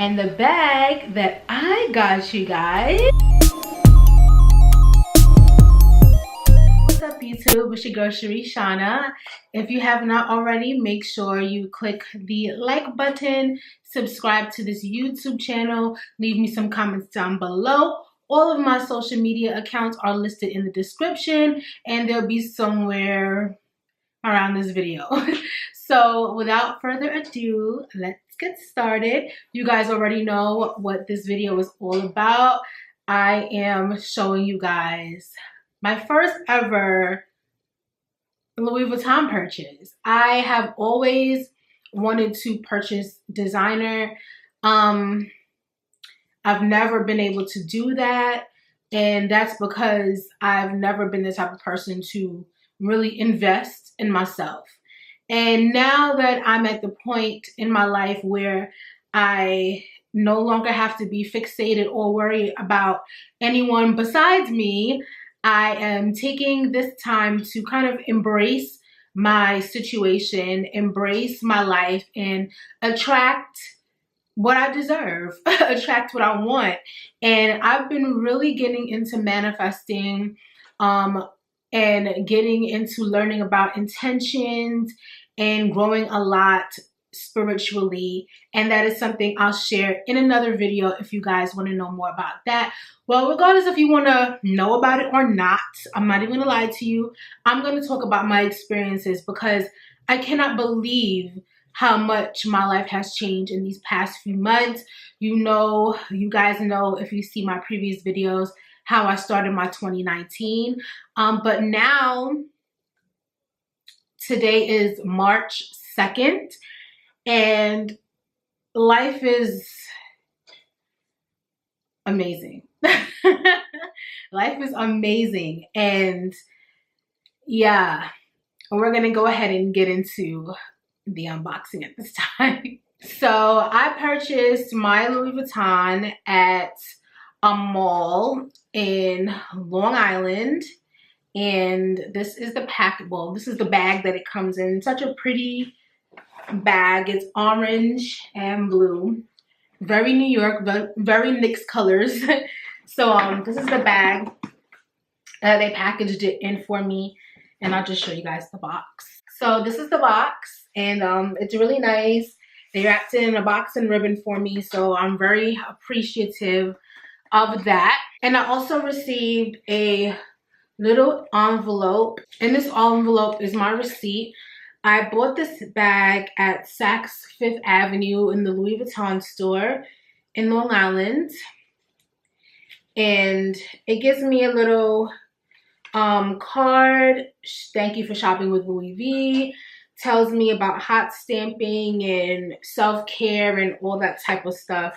And the bag that I got you guys. What's up YouTube? It's your girl ChericeShana. If you have not already, make sure you click the like button, subscribe to this YouTube channel, leave me some comments down below. All of my social media accounts are listed in the description and they'll be somewhere around this video. So without further ado, let's get started. You guys already know what this video is all about. I am showing you guys my first ever Louis Vuitton purchase. I have always wanted to purchase designer. I've never been able to do that, and that's because I've never been the type of person to really invest in myself. And now that I'm at the point in my life where I no longer have to be fixated or worry about anyone besides me, I am taking this time to kind of embrace my situation, embrace my life, and attract what I deserve, attract what I want. And I've been really getting into manifesting and getting into learning about intentions and growing a lot spiritually, and that is something I'll share in another video if you guys want to know more about that. Well, regardless if you want to know about it or not, I'm not even gonna lie to you. I'm going to talk about my experiences because I cannot believe how much my life has changed in these past few months. You guys know if you see my previous videos how I started my 2019, but now today is March 2nd and life is amazing. Life is amazing, and yeah, we're gonna go ahead and get into the unboxing at this time. So I purchased my Louis Vuitton at a mall in Long Island, and this is the this is the bag that it comes in. Such a pretty bag. It's orange and blue, very New York, but very mixed colors. So this is the bag they packaged it in for me, and I'll just show you guys the box. So this is the box, and it's really nice. They wrapped it in a box and ribbon for me, so I'm very appreciative of that. And I also received a little envelope. In this envelope is my receipt. I bought this bag at Saks Fifth Avenue in the Louis Vuitton store in Long Island. And it gives me a little card. Thank you for shopping with Louis V. Tells me about hot stamping and self-care and all that type of stuff.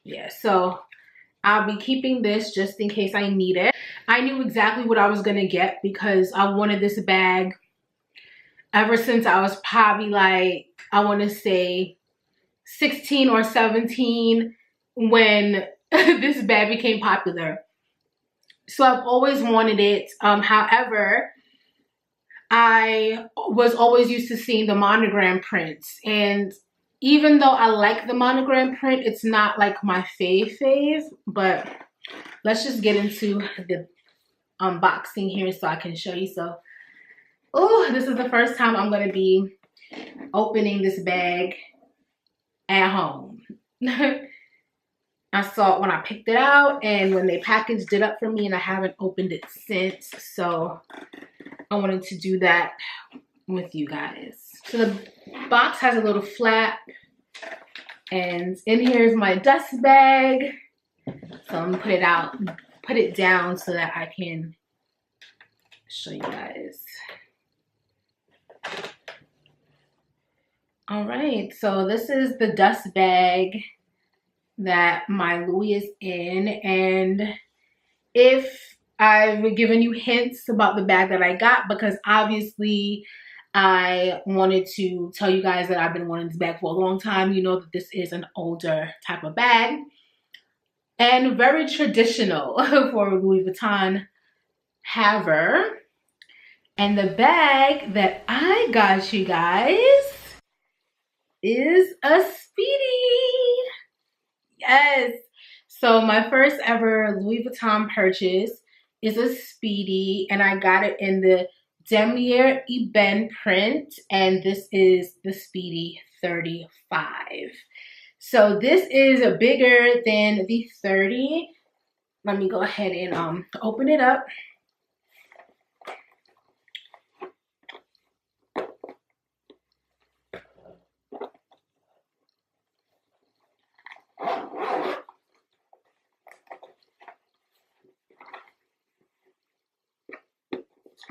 Yeah, so I'll be keeping this just in case I need it. I knew exactly what I was gonna get because I wanted this bag ever since I was probably like, I wanna say 16 or 17 when this bag became popular. So I've always wanted it. However, I was always used to seeing the monogram prints, and even though I like the monogram print, it's not like my fave, but let's just get into the unboxing here so I can show you. So, oh, this is the first time I'm going to be opening this bag at home. I saw it when I picked it out and when they packaged it up for me, and I haven't opened it since, so I wanted to do that with you guys. So the box has a little flap, and in here is my dust bag. So I'm gonna put it down so that I can show you guys. All right, so this is the dust bag that my Louis is in, and if I've given you hints about the bag that I got, because obviously I wanted to tell you guys that I've been wanting this bag for a long time. You know that this is an older type of bag and very traditional for Louis Vuitton haver. And the bag that I got you guys is a speed So my first ever Louis Vuitton purchase is a Speedy, and I got it in the Demier Eben print, and this is the Speedy 35. So this is bigger than the 30. Let me go ahead and open it up.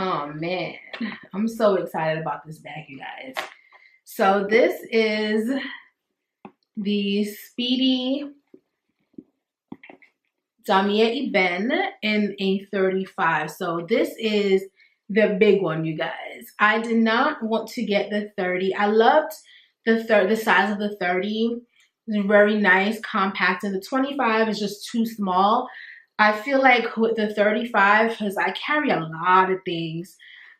Oh man, I'm so excited about this bag, you guys. So this is the Speedy Damier Eben in a 35. So this is the big one, you guys. I did not want to get the 30. I loved the size of the 30. It's very nice, compact, and the 25 is just too small. I feel like with the 35, because I carry a lot of things,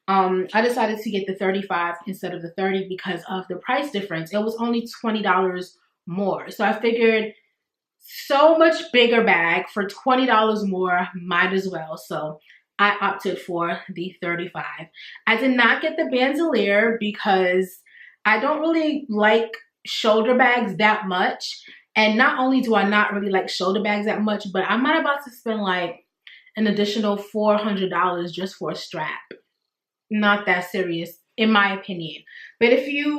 I decided to get the 35 instead of the 30 because of the price difference. It was only $20 more. So I figured so much bigger bag for $20 more, might as well. So I opted for the 35. I did not get the bandolier because I don't really like shoulder bags that much. And not only do I not really like shoulder bags that much, but I'm not about to spend like an additional $400 just for a strap. Not that serious, in my opinion. But if you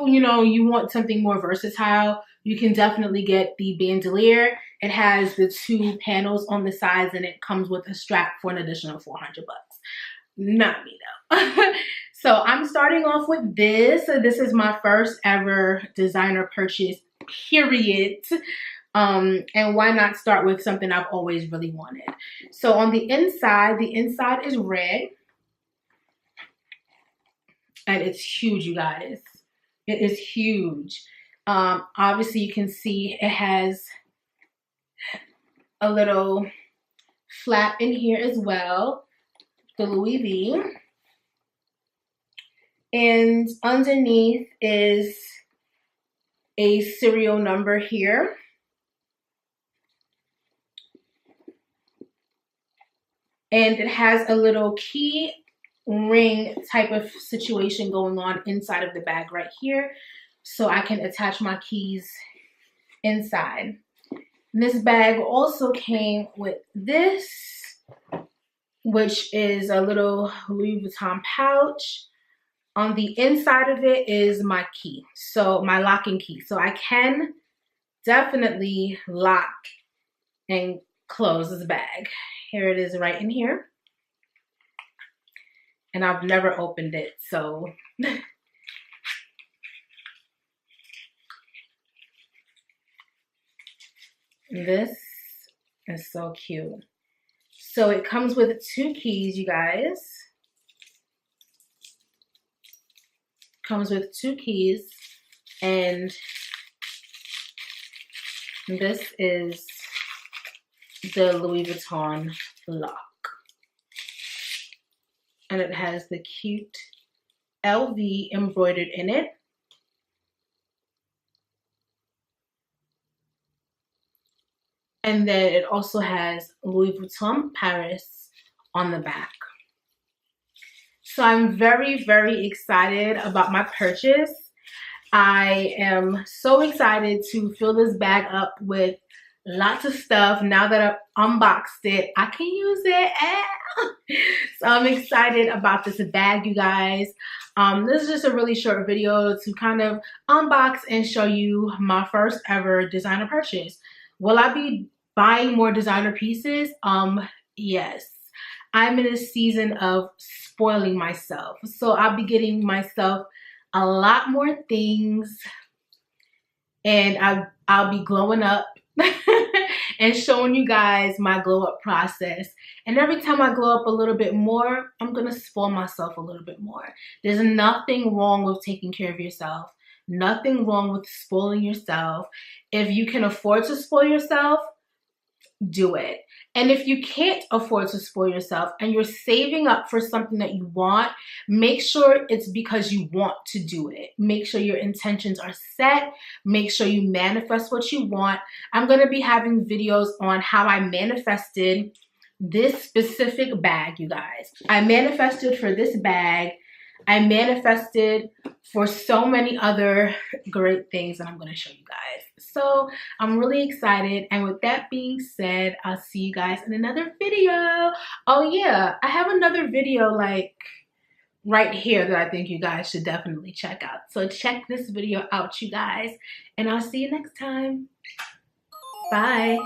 want something more versatile, you can definitely get the bandolier. It has the 2 panels on the sides, and it comes with a strap for an additional $400 bucks. Not me though. So I'm starting off with this. This is my first ever designer purchase, period. And why not start with something I've always really wanted? So on the inside is red. And it's huge, you guys. It is huge. Obviously you can see it has a little flap in here as well, the Louis V. And underneath is a serial number here. And it has a little key ring type of situation going on inside of the bag right here. So I can attach my keys inside. This bag also came with this, which is a little Louis Vuitton pouch. On the inside of it is my key, so my locking key. So I can definitely lock and close this bag. Here it is right in here. And I've never opened it, so this is so cute. So it comes with 2 keys, you guys. Comes with 2 keys, and this is the Louis Vuitton lock. And it has the cute LV embroidered in it. And then it also has Louis Vuitton Paris on the back. So I'm very, very excited about my purchase. I am so excited to fill this bag up with lots of stuff. Now that I've unboxed it, I can use it. So I'm excited about this bag, you guys. This is just a really short video to kind of unbox and show you my first ever designer purchase. Will I be buying more designer pieces? Yes. I'm in a season of spoiling myself. So I'll be getting myself a lot more things, and I'll be glowing up and showing you guys my glow up process. And every time I glow up a little bit more, I'm gonna spoil myself a little bit more. There's nothing wrong with taking care of yourself. Nothing wrong with spoiling yourself. If you can afford to spoil yourself, do it. And if you can't afford to spoil yourself and you're saving up for something that you want, make sure it's because you want to do it. Make sure your intentions are set. Make sure you manifest what you want. I'm going to be having videos on how I manifested this specific bag, you guys. I manifested for this bag. I manifested for so many other great things that I'm going to show you guys. So I'm really excited. And with that being said, I'll see you guys in another video. Oh yeah, I have another video like right here that I think you guys should definitely check out. So check this video out, you guys. And I'll see you next time. Bye.